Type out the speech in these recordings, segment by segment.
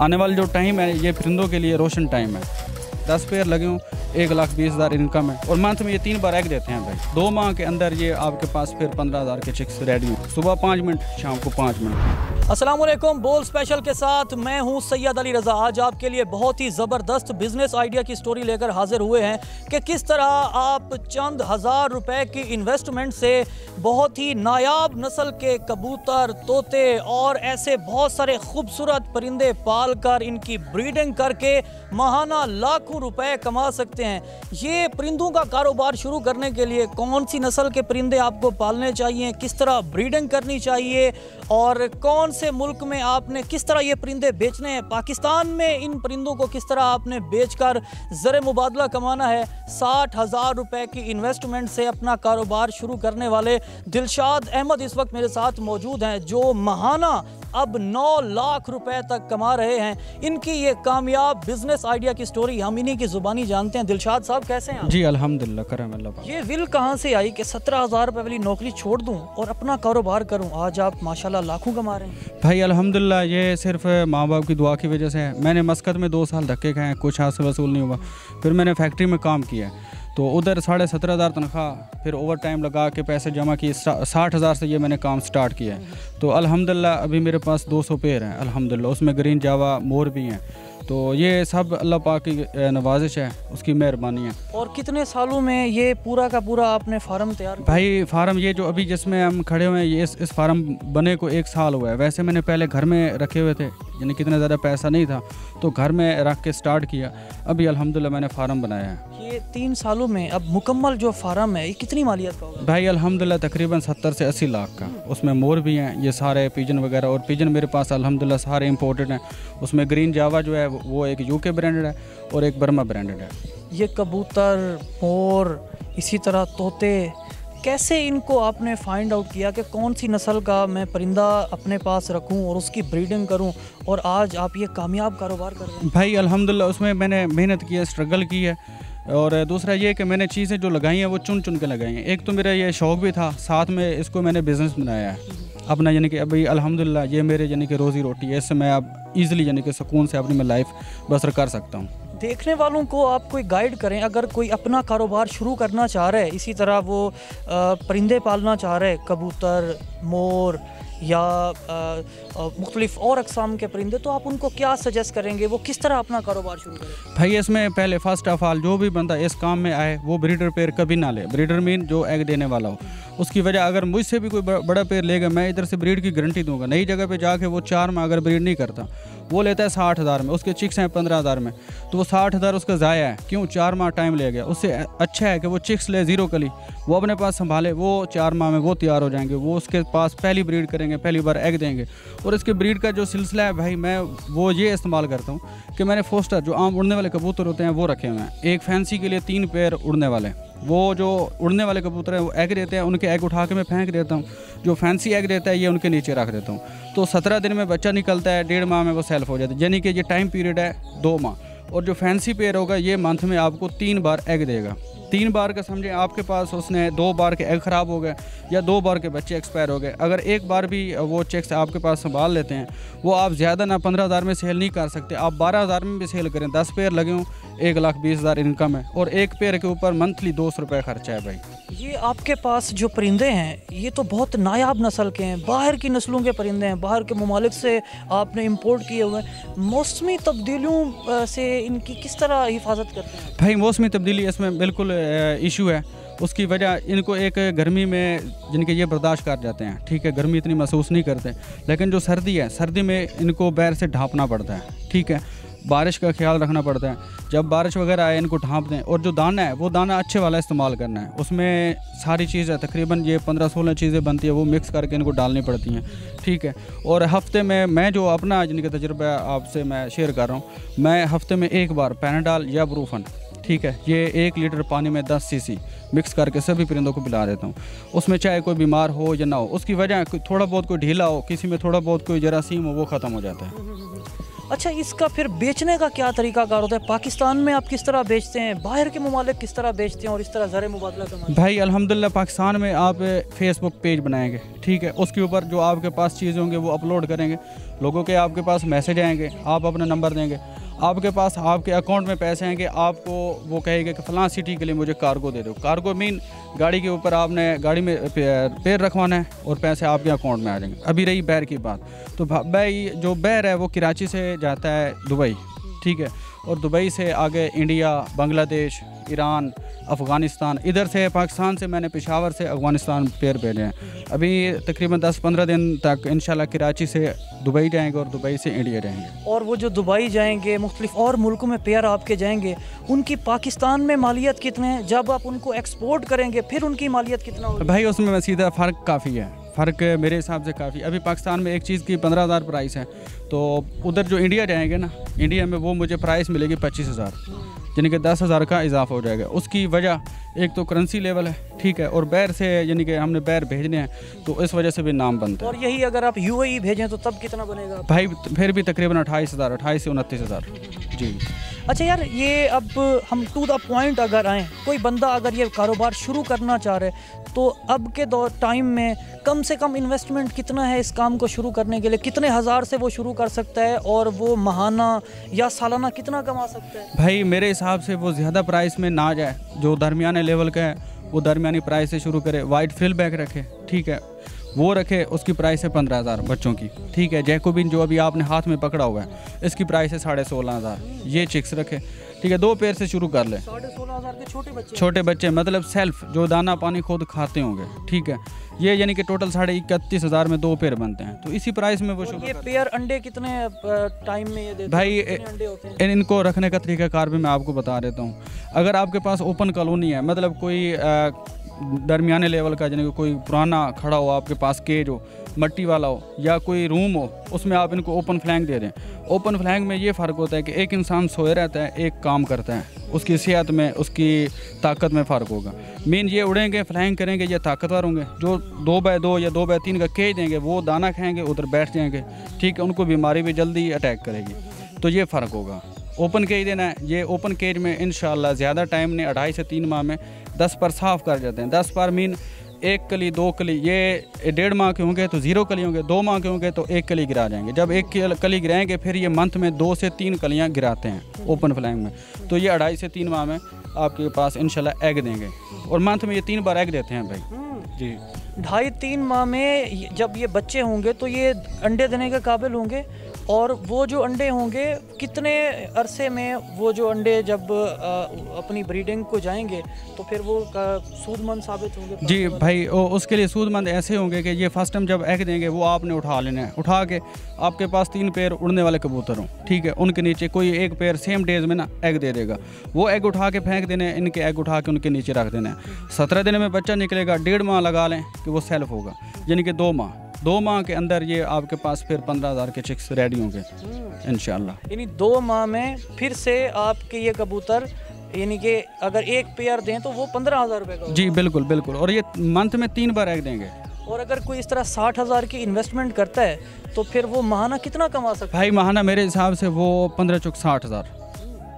आने वाला जो टाइम है ये परिंदों के लिए रोशन टाइम है। 10 पेयर लगे हों, 1,20,000 इनकम है और मंथ में ये 3 बार एग देते हैं भाई। 2 माह के अंदर ये आपके पास फिर 15,000 के चिक्स रेडी हैं। सुबह 5 मिनट, शाम को 5 मिनट। अस्सलामुअलैकुम, बोल स्पेशल के साथ मैं हूं सैयद अली रज़ा। आज आपके लिए बहुत ही ज़बरदस्त बिजनेस आइडिया की स्टोरी लेकर हाजिर हुए हैं कि किस तरह आप चंद हज़ार रुपए की इन्वेस्टमेंट से बहुत ही नायाब नस्ल के कबूतर, तोते और ऐसे बहुत सारे खूबसूरत परिंदे पाल कर इनकी ब्रीडिंग करके माहाना लाखों रुपए कमा सकते हैं। ये परिंदों का कारोबार शुरू करने के लिए कौन सी नस्ल के परिंदे आपको पालने चाहिए, किस तरह ब्रीडिंग करनी चाहिए और कौन से मुल्क में आपने किस तरह ये परिंदे बेचने हैं, पाकिस्तान में इन परिंदों को किस तरह आपने बेचकर ज़र मुबादला कमाना है। 60,000 रुपए की इन्वेस्टमेंट से अपना कारोबार शुरू करने वाले दिलशाद अहमद इस वक्त मेरे साथ मौजूद हैं, जो माहाना अब 9 लाख रुपए तक कमा रहे हैं। इनकी ये कामयाब बिजनेस आइडिया की स्टोरी हम इन्हीं की ज़ुबानी जानते हैं। दिलशाद साहब कैसे हैं? जी अल्हम्दुलिल्लाह, करम अल्लाह। ये विल कहाँ से आई कि 17,000 रुपए वाली नौकरी छोड़ दूं और अपना कारोबार करूं? आज आप माशाल्लाह लाखों कमा रहे हैं। भाई अल्हम्दुलिल्लाह, ये सिर्फ माँ बाप की दुआ की वजह से है। मैंने मस्कत में 2 साल धक्के खाए, कुछ हाथ से वसूल नहीं हुआ। फिर मैंने फैक्ट्री में काम किया, तो उधर 17,500 तनख्वाह, फिर ओवर टाइम लगा के पैसे जमा किए। 60,000 से ये मैंने काम स्टार्ट किया है। तो अल्हम्दुलिल्लाह अभी मेरे पास 200 पेयर हैं अल्हम्दुलिल्लाह, उसमें ग्रीन जावा मोर भी हैं। तो ये सब अल्लाह पाक की नवाजिश है, उसकी मेहरबानी है। और कितने सालों में ये पूरा का पूरा आपने फार्म तैयार किया? भाई फार्म ये जो अभी जिसमें हम खड़े हुए हैं, ये इस फार्म बने को 1 साल हुआ है। वैसे मैंने पहले घर में रखे हुए थे, यानी कितना ज़्यादा पैसा नहीं था, तो घर में रख के स्टार्ट किया। अभी अल्हम्दुलिल्लाह मैंने फार्म बनाया है। ये 3 सालों में अब मुकम्मल जो फार्म है ये कितनी मालियत का होगा? भाई अल्हम्दुलिल्लाह तकरीबन 70 से 80 लाख का। उसमें मोर भी हैं, ये सारे पिजन वगैरह, और पिजन मेरे पास अल्हम्दुलिल्लाह सारे इंपोर्टेड हैं। उसमें ग्रीन जावा जो है वो एक यूके ब्रांडेड है और एक बर्मा ब्रांडेड है। ये कबूतर, मोर, इसी तरह तोते, कैसे इनको आपने फाइंड आउट किया कि कौन सी नस्ल का मैं परिंदा अपने पास रखूं और उसकी ब्रीडिंग करूं और आज आप ये कामयाब कारोबार कर रहे हैं? भाई अल्हम्दुलिल्लाह उसमें मैंने मेहनत की है, स्ट्रगल की है। और दूसरा ये कि मैंने चीज़ें जो लगाई हैं वो चुन चुन के लगाई हैं। एक तो मेरा ये शौक़ भी था, साथ में इसको मैंने बिज़नेस बनाया है अपना, यानी कि अभी अल्हम्दुलिल्लाह ये मेरे यानी कि रोज़ी रोटी है। इससे मैं अब ईज़िली यानी कि सुकून से अपनी मैं लाइफ बसर कर सकता हूँ। देखने वालों को आप कोई गाइड करें, अगर कोई अपना कारोबार शुरू करना चाह रहा है, इसी तरह वो परिंदे पालना चाह रहे हैं, कबूतर, मोर या मुख्तलिफ और अक़साम के परिंदे, तो आप उनको क्या सजेस्ट करेंगे, वो किस तरह अपना कारोबार शुरू करें? भाई इसमें पहले फ़र्स्ट ऑफ ऑल जो भी बंदा इस काम में आए वो ब्रीडर पेयर कभी ना ले। ब्रीडर मीन जो एग देने वाला हो। उसकी वजह अगर मुझसे भी कोई बड़ा पेयर लेगा, मैं इधर से ब्रीड की गारंटी दूंगा। नई जगह पे जाके वो 4 में अगर ब्रीड नहीं करता, वो लेता है 60,000 में, उसके चिक्स हैं 15,000 में, तो वो 60,000 उसका ज़ाया है। क्यों? 4 माह टाइम ले गया। उससे अच्छा है कि वो चिक्स ले 0 कली, वो अपने पास संभाले, वो 4 माह में वो तैयार हो जाएंगे। वो उसके पास पहली ब्रीड करेंगे, पहली बार एग देंगे। और इसके ब्रीड का जो सिलसिला है भाई, मैं वो ये इस्तेमाल करता हूँ कि मैंने फोस्टर जो आम उड़ने वाले कबूतर होते हैं वो रखे हुए हैं। एक फैंसी के लिए 3 पेयर उड़ने वाले, वो जो उड़ने वाले कबूतर हैं वो एग देते हैं, उनके एग उठा के मैं फेंक देता हूँ। जो फैंसी एग देता है ये उनके नीचे रख देता हूँ। तो 17 दिन में बच्चा निकलता है, 1.5 माह में वो सेल्फ हो जाता है, यानी कि ये टाइम पीरियड है 2 माह। और जो फैंसी पेयर होगा ये मंथ में आपको 3 बार एग देगा। 3 बार का समझें आपके पास उसने 2 बार के एग ख़राब हो गए या 2 बार के बच्चे एक्सपायर हो गए। अगर एक बार भी वो चेक्स आपके पास संभाल लेते हैं, वो आप ज़्यादा ना 15,000 में सेल नहीं कर सकते, आप 12,000 में भी सेल करें। 10 पेयर लगे हों, 1,20,000 इनकम है और एक पेयर के ऊपर मंथली 200 रुपये खर्चा है भाई। ये आपके पास जो परिंदे हैं ये तो बहुत नायाब नस्ल के हैं, बाहर की नस्लों के परिंदे हैं, बाहर के ममालिक से आपने इंपोर्ट किए हुए हैं। मौसमी तब्दीलियों से इनकी किस तरह हिफाजत करते हैं? भाई मौसमी तब्दीली इसमें बिल्कुल इशू है। उसकी वजह इनको एक गर्मी में जिनके ये बर्दाश्त कर जाते हैं, ठीक है, गर्मी इतनी महसूस नहीं करते। लेकिन जो सर्दी है, सर्दी में इनको बैर से ढांपना पड़ता है, ठीक है, बारिश का ख्याल रखना पड़ता है। जब बारिश वगैरह आए इनको ढांप दें। और जो दाना है वो दाना अच्छे वाला इस्तेमाल करना है। उसमें सारी चीज़ें तकरीबन ये 15-16 चीज़ें बनती है, वो मिक्स करके इनको डालनी पड़ती हैं, ठीक है। और हफ्ते में मैं जो अपना जिनका तजुर्बा आपसे मैं शेयर कर रहा हूँ, मैं हफ्ते में 1 बार पैनाडॉल या ब्रूफन, ठीक है, ये 1 लीटर पानी में 10 सीसी मिक्स करके सभी परिंदों को पिला देता हूँ। उसमें चाहे कोई बीमार हो या ना हो, उसकी वजह थोड़ा बहुत कोई ढीला हो, किसी में थोड़ा बहुत कोई जरासीम हो, वो ख़त्म हो जाता है। अच्छा, इसका फिर बेचने का क्या तरीकाकार होता है? पाकिस्तान में आप किस तरह बेचते हैं, बाहर के ममालिक किस तरह बेचते हैं और इस तरह ज़र मुबादला कमाते हैं? भाई अल्हम्दुलिल्लाह पाकिस्तान में आप फेसबुक पेज बनाएंगे, ठीक है, उसके ऊपर जो आपके पास चीज़ होंगे वो अपलोड करेंगे, लोगों के आपके पास मैसेज आएंगे, आप अपना नंबर देंगे, आपके पास आपके अकाउंट में पैसे आएंगे, आपको वो कहेगा कि फ़लाँ सिटी के लिए मुझे कार्गो दे दो। कार्गो मीन गाड़ी के ऊपर आपने गाड़ी में पैर रखवाना है और पैसे आपके अकाउंट में आ जाएंगे। अभी रही बैर की बात, तो भाई जो बैर है वो कराची से जाता है दुबई, ठीक है, और दुबई से आगे इंडिया, बांग्लादेश, ईरान, अफ़गानिस्तान, इधर से पाकिस्तान से मैंने पेशावर से अफ़गानिस्तान पैर भेजे हैं। अभी तकरीबन 10-15 दिन तक इंशाल्लाह कराची से दुबई जाएंगे और दुबई से इंडिया जाएंगे। और वो जो दुबई जाएंगे, मुख्तलिफ और मुल्कों में पैर आपके जाएंगे, उनकी पाकिस्तान में मालियत कितने हैं? जब आप उनको एक्सपोर्ट करेंगे फिर उनकी मालियत कितना होगी? भाई उसमें सीधा फ़र्क काफ़ी है, फ़र्क मेरे हिसाब से काफ़ी। अभी पाकिस्तान में एक चीज़ की 15,000 प्राइस है, तो उधर जो इंडिया जाएंगे ना, इंडिया में वो मुझे प्राइस मिलेगी 25,000, यानी कि 10,000 का इजाफा हो जाएगा। उसकी वजह एक तो करेंसी लेवल है, ठीक है, और बैर से यानी कि हमने बैर भेजने हैं तो इस वजह से भी नाम बनता है। और यही अगर आप UAE भेजें तो तब कितना बनेगा भाई? फिर भी तकरीबन 28,000 से 29,000। जी। अच्छा यार, ये अब हम टू द पॉइंट अगर आएँ, कोई बंदा अगर ये कारोबार शुरू करना चाह रहे तो अब के दौर टाइम में कम से कम इन्वेस्टमेंट कितना है इस काम को शुरू करने के लिए? कितने हज़ार से वो शुरू कर सकता है और वो माहाना या सालाना कितना कमा सकता है? भाई मेरे हिसाब से वो ज़्यादा प्राइस में ना जाए, जो दरमियाने लेवल का है वो दरमियानी प्राइस से शुरू करे। वाइट फ्रिल बैग रखे, ठीक है, वो रखे, उसकी प्राइस है 15,000 बच्चों की, ठीक है। जैकोबिन जो अभी आपने हाथ में पकड़ा हुआ है इसकी प्राइस है 16,500। ये चिक्स रखे, ठीक है, 2 पैर से शुरू कर ले। 16,500 के छोटे बच्चे मतलब सेल्फ जो दाना पानी खुद खाते होंगे, ठीक है, ये यानी कि टोटल 31,500 में 2 पैर बनते हैं, तो इसी प्राइस में वो शुरू। ये पेयर अंडे कितने टाइम में ये देते भाई हैं? अंडे होते हैं? इनको रखने का तरीकाकार भी मैं आपको बता देता हूँ। अगर आपके पास ओपन कॉलोनी है, मतलब कोई दरमियाने लेवल का, यानी कि कोई पुराना खड़ा हो आपके पास केज हो, मट्टी वाला हो, या कोई रूम हो, उसमें आप इनको ओपन फ्लैंग दे दें। ओपन फ्लैंग में ये फ़र्क होता है कि एक इंसान सोए रहता है, एक काम करता है, उसकी सेहत में, उसकी ताकत में फ़र्क होगा। मेन ये उड़ेंगे, फ्लैंग करेंगे, ये ताकतवर होंगे। जो 2x2 या 2x3 का केज देंगे वो दाना खाएंगे, उधर बैठ जाएंगे, ठीक है, उनको बीमारी भी जल्दी अटैक करेगी, तो ये फ़र्क होगा। ओपन केज देना है, ये ओपन केज में इंशाल्लाह ज़्यादा टाइम नहीं, 2.5 से 3 माह में 10 पर साफ़ कर जाते हैं। 10 पर मीन 1 कली 2 कली, ये 1.5 माह के होंगे तो 0 कली होंगे, 2 माह के होंगे तो 1 कली गिरा जाएंगे। जब 1 कली गिराएंगे फिर ये मंथ में 2 से 3 कलियाँ गिराते हैं ओपन फ्लैंग में, तो ये 2.5 से 3 माह में आपके पास इंशाल्लाह एग देंगे, और मंथ में ये 3 बार एग देते हैं भाई। जी, 2.5-3 माह में जब ये बच्चे होंगे तो ये अंडे देने के काबिल होंगे, और वो जो अंडे होंगे कितने अरसे में वो जो अंडे जब अपनी ब्रीडिंग को जाएंगे तो फिर वो सूदमंद साबित होंगे? जी भाई, उसके लिए सूदमंद ऐसे होंगे कि ये फर्स्ट टाइम जब एग देंगे वो आपने उठा लेना है, उठा के आपके पास 3 पैर उड़ने वाले कबूतर हों, ठीक है, उनके नीचे कोई एक पैर सेम डेज में ना एग दे देगा, वो एग उठा के फेंक देने हैं, इनके एग उठा के उनके नीचे रख देना है। 17 दिन में बच्चा निकलेगा, 1.5 माह लगा लें कि वो सेल्फ होगा, यानी कि 2 माह के अंदर ये आपके पास फिर 15,000 के चिक्स रेडी होंगे इंशाल्लाह। यानी 2 माह में फिर से आपके ये कबूतर, यानी कि अगर एक पेयर दें तो वो 15,000 रुपये का? जी बिल्कुल बिल्कुल, और ये मंथ में 3 बार एग देंगे। और अगर कोई इस तरह 60,000 की इन्वेस्टमेंट करता है तो फिर वो माहाना कितना कमा सकता है? भाई माहाना मेरे हिसाब से वो 15 चौक 60,000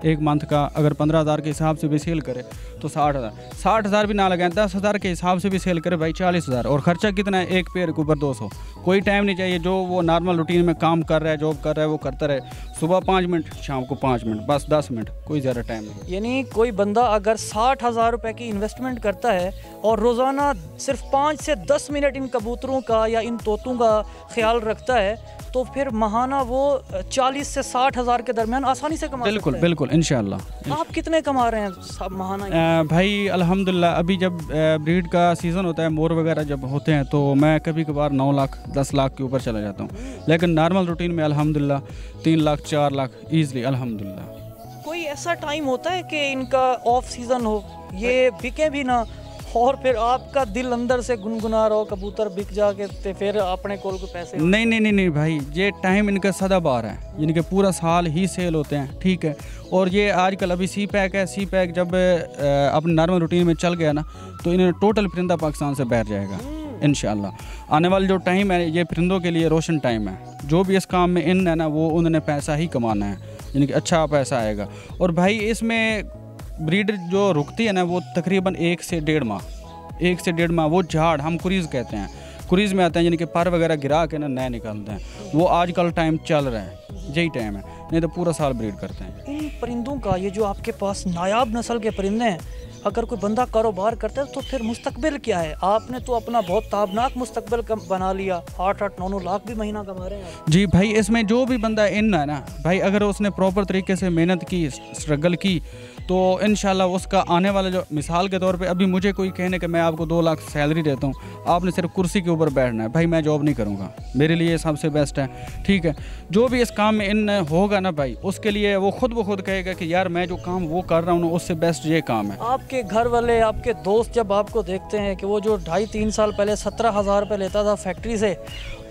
एक मंथ का, अगर 15,000 के हिसाब से भी सेल करे तो 60,000, 60,000 भी ना लगाएं, 10,000 के हिसाब से भी सेल करे भाई 40,000। और ख़र्चा कितना है? एक पेड़ के ऊपर 200। कोई टाइम नहीं चाहिए, जो वो नॉर्मल रूटीन में काम कर रहा है, जॉब कर रहा है, वो करता रहे। सुबह 5 मिनट, शाम को 5 मिनट, बस 10 मिनट, कोई ज़्यादा टाइम नहीं। यानी कोई बंदा अगर 60,000 रुपये की इन्वेस्टमेंट करता है और रोज़ाना सिर्फ 5 से 10 मिनट इन कबूतरों का या इन तोतों का ख्याल रखता है तो फिर माहाना वो 40 से 60,000 के दरमियान आसानी से कमा बिल्कुल सकता है। बिल्कुल इंशाल्लाह। आप कितने कमा रहे हैं माहाना? भाई अल्हम्दुलिल्लाह, अभी जब ब्रीड का सीज़न होता है, मोर वगैरह जब होते हैं, तो मैं कभी कभार 9 लाख 10 लाख के ऊपर चला जाता हूँ, लेकिन नॉर्मल रूटीन में अल्हम्दुलिल्लाह 3 लाख 4 लाख ईज़िली अल्हम्दुलिल्लाह। कोई ऐसा टाइम होता है कि इनका ऑफ सीज़न हो, ये बिके भी ना और फिर आपका दिल अंदर से गुनगुना रहा हो कबूतर बिक जाके ते फिर अपने कोल को पैसे? नहीं भाई, ये टाइम इनका सदाबहार है, यानी कि पूरा साल ही सेल होते हैं, ठीक है। और ये आजकल अभी सी पैक है, सी पैक जब अपने नॉर्मल रूटीन में चल गया ना तो इन्हें टोटल परिंदा पाकिस्तान से बैठ जाएगा, इंशाल्लाह। आने वाला जो टाइम है ये परिंदों के लिए रोशन टाइम है। जो भी इस काम में इन है ना, वो उन्होंने पैसा ही कमाना है, यानी कि अच्छा पैसा आएगा। और भाई इसमें ब्रीड जो रुकती है ना, वो तकरीबन 1 से 1.5 माह, 1 से 1.5 माह वो झाड़ हम कुरीज़ कहते हैं, कुरीज़ में आते हैं, यानी कि पर वगैरह गिरा के ना नए निकलते हैं। वो आजकल टाइम चल रहा है, यही टाइम है, नहीं तो पूरा साल ब्रीड करते हैं। इन परिंदों का ये जो आपके पास नायाब नस्ल के परिंदे हैं, अगर कोई बंदा कारोबार करता है तो फिर मुस्तकबिल क्या है? आपने तो अपना बहुत ताबनाक मुस्तकबिल बना लिया, 8-8, 9-9 लाख भी महीना कमा रहे हैं। जी भाई, इसमें जो भी बंदा इन है ना भाई, अगर उसने प्रॉपर तरीके से मेहनत की, स्ट्रगल की, तो इंशाल्लाह उसका आने वाला जो मिसाल के तौर पे अभी मुझे कोई कहने कि मैं आपको 2 लाख सैलरी देता हूँ, आपने सिर्फ कुर्सी के ऊपर बैठना है, भाई मैं जॉब नहीं करूँगा, मेरे लिए सबसे बेस्ट है। ठीक है, जो भी इस काम में इन होगा ना भाई, उसके लिए वो खुद ब खुद कहेगा कि यार मैं जो काम वो कर रहा हूँ ना, उससे बेस्ट ये काम है। आपके घर वाले, आपके दोस्त जब आपको देखते हैं कि वो जो 2.5-3 साल पहले 17,000 रुपये लेता था फैक्ट्री से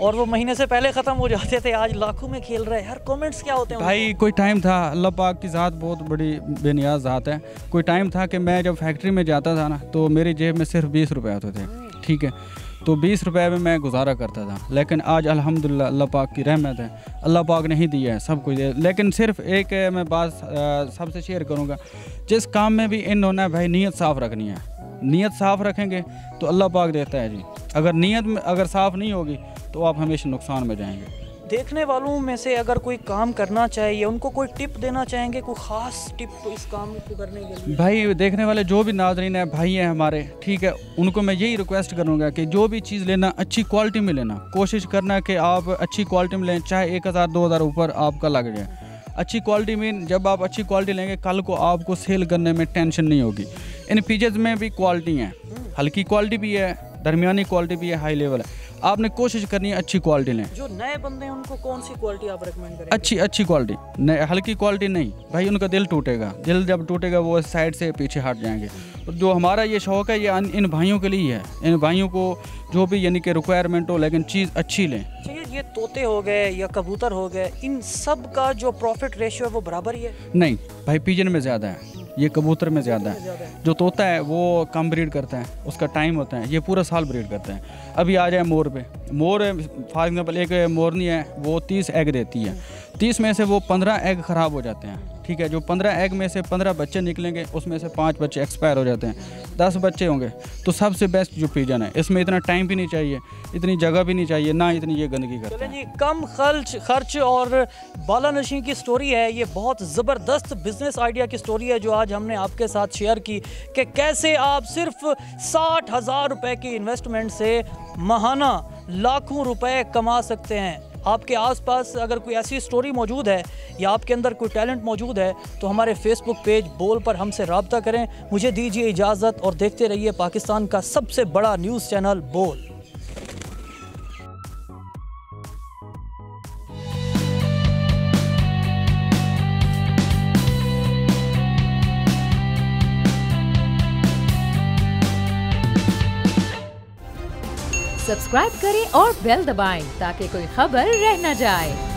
और वो महीने से पहले ख़त्म हो जाते थे, आज लाखों में खेल रहे हैं, यार कमेंट्स क्या होते हैं? भाई कोई टाइम था, अल्लाह पाक की ज़ात बहुत बड़ी बेनियाज ज़ात है। कोई टाइम था कि मैं जब फैक्ट्री में जाता था ना, तो मेरी जेब में सिर्फ 20 रुपये होते थे। ठीक है, तो 20 रुपये में मैं गुजारा करता था। लेकिन आज अल्हम्दुलिल्लाह अल्लाह पाक की रहमत है, अल्लाह पाक ने ही दिया है सब कुछ। लेकिन सिर्फ एक मैं बात सबसे शेयर करूँगा, जिस काम में भी इन होना है भाई, नीयत साफ़ रखनी है। नीयत साफ़ रखेंगे तो अल्लाह पाक देता है जी। अगर नीयत में अगर साफ़ नहीं होगी तो आप हमेशा नुकसान में जाएंगे। देखने वालों में से अगर कोई काम करना चाहिए, उनको कोई टिप देना चाहेंगे, कोई ख़ास टिप इस काम को करने के लिए? भाई देखने वाले जो भी नाज़रीन है, भाई हैं हमारे, ठीक है, उनको मैं यही रिक्वेस्ट करूँगा कि जो भी चीज़ लेना अच्छी क्वालिटी में लेना, कोशिश करना कि आप अच्छी क्वालिटी में लें, चाहे 1,000-2,000 ऊपर आपका लग जाए। अच्छी क्वालिटी में जब आप अच्छी क्वालिटी लेंगे, कल को आपको सेल करने में टेंशन नहीं होगी। इन पीजेज में भी क्वालिटी हैं, हल्की क्वालिटी भी है, दरमियानी क्वालिटी भी है, हाई लेवल है। आपने कोशिश करनी है अच्छी क्वालिटी लें। जो नए बंदे हैं उनको कौन सी क्वालिटी आप रेकमेंड करेंगे? अच्छी क्वालिटी, हल्की क्वालिटी नहीं भाई, उनका दिल टूटेगा। दिल जब टूटेगा वो साइड से पीछे हट जाएंगे। और जो हमारा ये शौक़ है, ये इन भाइयों के लिए है। इन भाइयों को जो भी यानी कि रिक्वायरमेंट हो, लेकिन चीज़ अच्छी लें। ये तोते हो गए या कबूतर हो गए, इन सब का जो प्रॉफिट रेशियो है वो बराबर ही है? नहीं भाई, पिजन में ज़्यादा है, ये कबूतर में ज़्यादा है। जो तोता है वो कम ब्रीड करता है, उसका टाइम होता है, ये पूरा साल ब्रीड करते हैं। अभी आ जाए मोर पे, मोर फॉर एग्जांपल एक मोरनी है, वो 30 एग देती है, 30 में से वो 15 एग ख़राब हो जाते हैं। ठीक है, जो 15 एग में से 15 बच्चे निकलेंगे, उसमें से 5 बच्चे एक्सपायर हो जाते हैं, 10 बच्चे होंगे। तो सबसे बेस्ट जो पिजन है, इसमें इतना टाइम भी नहीं चाहिए, इतनी जगह भी नहीं चाहिए, ना इतनी ये गंदगी करते हैं। जी, कम खर्च और बालानशी की स्टोरी है ये, बहुत ज़बरदस्त बिजनेस आइडिया की स्टोरी है जो आज हमने आपके साथ शेयर की कि कैसे आप सिर्फ 60,000 रुपये की इन्वेस्टमेंट से माहाना लाखों रुपए कमा सकते हैं। आपके आसपास अगर कोई ऐसी स्टोरी मौजूद है या आपके अंदर कोई टैलेंट मौजूद है तो हमारे फेसबुक पेज बोल पर हमसे रब्ता करें। मुझे दीजिए इजाज़त और देखते रहिए पाकिस्तान का सबसे बड़ा न्यूज़ चैनल बोल। सब्सक्राइब करें और बेल दबाएं ताकि कोई खबर रह न जाए।